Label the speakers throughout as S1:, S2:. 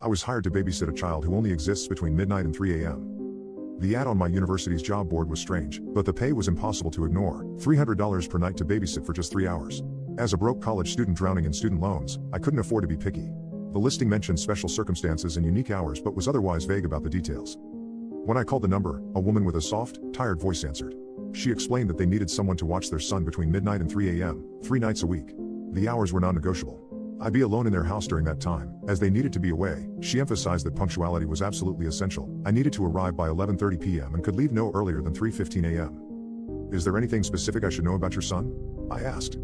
S1: I was hired to babysit a child who only exists between midnight and 3 a.m. The ad on my university's job board was strange, but the pay was impossible to ignore. $300 per night to babysit for just 3 hours. As a broke college student drowning in student loans, I couldn't afford to be picky. The listing mentioned special circumstances and unique hours but was otherwise vague about the details. When I called the number, a woman with a soft, tired voice answered. She explained that they needed someone to watch their son between midnight and 3 a.m., 3 nights a week. The hours were non-negotiable. I'd be alone in their house during that time, as they needed to be away. She emphasized that punctuality was absolutely essential. I needed to arrive by 11:30 p.m. and could leave no earlier than 3:15 a.m. Is there anything specific I should know about your son? I asked.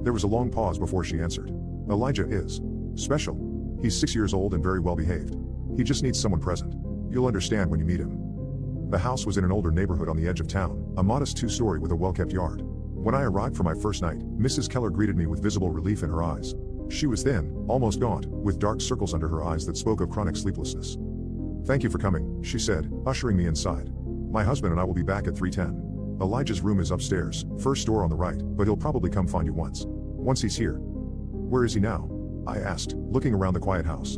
S1: There was a long pause before she answered. Elijah is special. He's 6 years old and very well behaved. He just needs someone present. You'll understand when you meet him. The house was in an older neighborhood on the edge of town, a modest two-story with a well-kept yard. When I arrived for my first night, Mrs. Keller greeted me with visible relief in her eyes. She was thin, almost gaunt, with dark circles under her eyes that spoke of chronic sleeplessness. Thank you for coming, she said, ushering me inside. My husband and I will be back at 3:10. Elijah's room is upstairs, first door on the right, but he'll probably come find you once he's here. Where is he now? I asked, looking around the quiet house.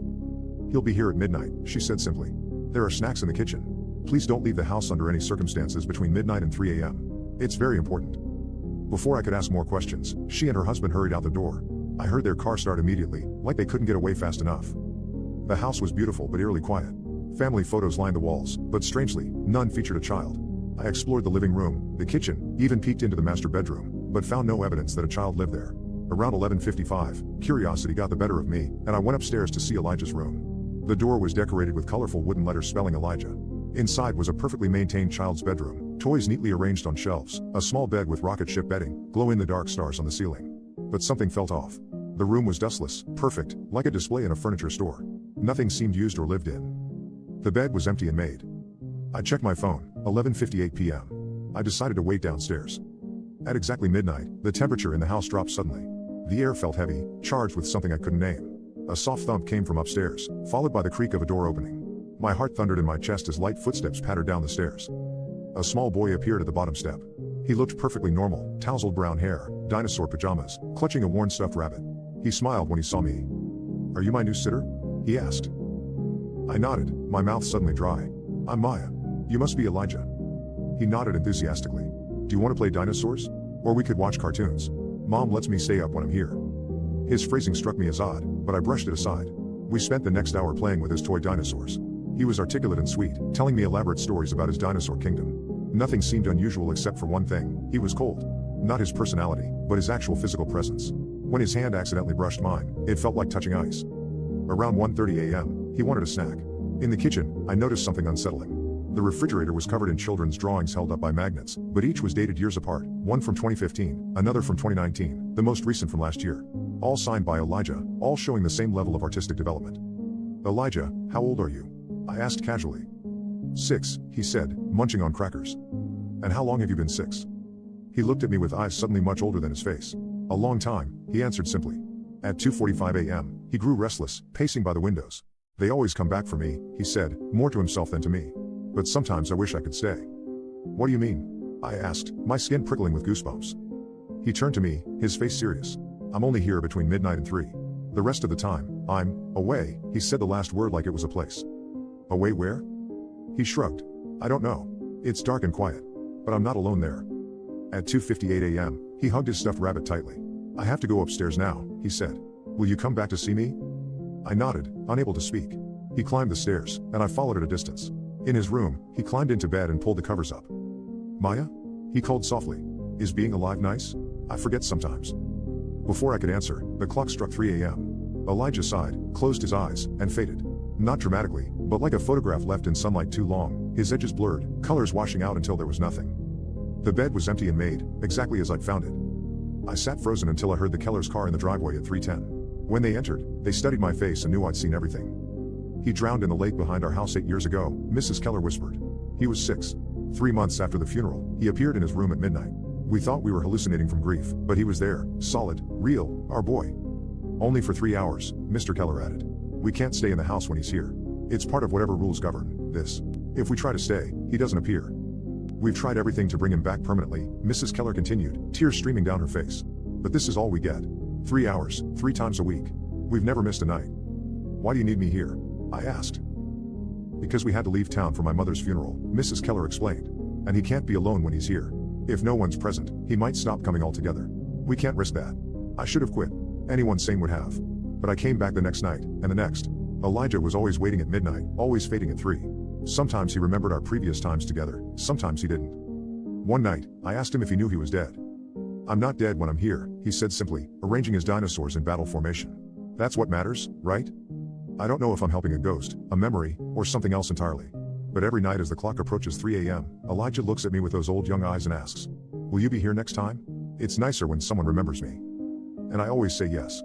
S1: He'll be here at midnight, she said simply. There are snacks in the kitchen. Please don't leave the house under any circumstances between midnight and 3 a.m. It's very important. Before I could ask more questions, she and her husband hurried out the door. I heard their car start immediately, like they couldn't get away fast enough. The house was beautiful but eerily quiet. Family photos lined the walls, but strangely, none featured a child. I explored the living room, the kitchen, even peeked into the master bedroom, but found no evidence that a child lived there. Around 11:55, curiosity got the better of me, and I went upstairs to see Elijah's room. The door was decorated with colorful wooden letters spelling Elijah. Inside was a perfectly maintained child's bedroom, toys neatly arranged on shelves, a small bed with rocket ship bedding, glow-in-the-dark stars on the ceiling. But something felt off. The room was dustless, perfect, like a display in a furniture store. Nothing seemed used or lived in. The bed was empty and made. I checked my phone, 11:58 p.m. I decided to wait downstairs. At exactly midnight, the temperature in the house dropped suddenly. The air felt heavy, charged with something I couldn't name. A soft thump came from upstairs, followed by the creak of a door opening. My heart thundered in my chest as light footsteps pattered down the stairs. A small boy appeared at the bottom step. He looked perfectly normal, tousled brown hair, dinosaur pajamas, clutching a worn stuffed rabbit. He smiled when he saw me. Are you my new sitter? He asked. I nodded, my mouth suddenly dry. I'm Maya. You must be Elijah. He nodded enthusiastically. Do you want to play dinosaurs? Or we could watch cartoons. Mom lets me stay up when I'm here. His phrasing struck me as odd, but I brushed it aside. We spent the next hour playing with his toy dinosaurs. He was articulate and sweet, telling me elaborate stories about his dinosaur kingdom. Nothing seemed unusual except for one thing: he was cold. Not his personality, but his actual physical presence. When his hand accidentally brushed mine, it felt like touching ice. Around 1:30 a.m., he wanted a snack. In the kitchen, I noticed something unsettling. The refrigerator was covered in children's drawings held up by magnets, but each was dated years apart, one from 2015, another from 2019, the most recent from last year. All signed by Elijah, all showing the same level of artistic development. Elijah, how old are you? I asked casually. 6, he said, munching on crackers. And how long have you been 6? He looked at me with eyes suddenly much older than his face. A long time, he answered simply. At 2:45 a.m., he grew restless, pacing by the windows. They always come back for me, he said, more to himself than to me. But sometimes I wish I could stay. What do you mean? I asked, my skin prickling with goosebumps. He turned to me, his face serious. I'm only here between midnight and 3. The rest of the time, I'm away. He said the last word like it was a place. Away where? He shrugged. I don't know. It's dark and quiet. But I'm not alone there. At 2:58 a.m., he hugged his stuffed rabbit tightly. I have to go upstairs now, he said. Will you come back to see me? I nodded, unable to speak. He climbed the stairs, and I followed at a distance. In his room, he climbed into bed and pulled the covers up. Maya? He called softly. Is being alive nice? I forget sometimes. Before I could answer, the clock struck 3 a.m. Elijah sighed, closed his eyes, and faded. Not dramatically, but like a photograph left in sunlight too long, his edges blurred, colors washing out until there was nothing. The bed was empty and made, exactly as I'd found it. I sat frozen until I heard the Keller's car in the driveway at 3:10. When they entered, they studied my face and knew I'd seen everything. He drowned in the lake behind our house 8 years ago, Mrs. Keller whispered. He was 6. 3 months after the funeral, he appeared in his room at midnight. We thought we were hallucinating from grief, but he was there, solid, real, our boy. Only for 3 hours, Mr. Keller added. We can't stay in the house when he's here. It's part of whatever rules govern this. If we try to stay, he doesn't appear. We've tried everything to bring him back permanently, Mrs. Keller continued, tears streaming down her face. But this is all we get. 3 hours, 3 times a week. We've never missed a night. "Why do you need me here?" I asked. "Because we had to leave town for my mother's funeral," Mrs. Keller explained. "And he can't be alone when he's here. If no one's present, he might stop coming altogether. We can't risk that." I should have quit. Anyone sane would have. But I came back the next night, and the next. Elijah was always waiting at midnight, always fading at 3. Sometimes he remembered our previous times together, sometimes he didn't. One night, I asked him if he knew he was dead. "I'm not dead when I'm here," he said simply, arranging his dinosaurs in battle formation. "That's what matters, right? I don't know if I'm helping a ghost, a memory, or something else entirely. But every night as the clock approaches 3 a.m., Elijah looks at me with those old young eyes and asks, 'Will you be here next time?' It's nicer when someone remembers me." And I always say yes.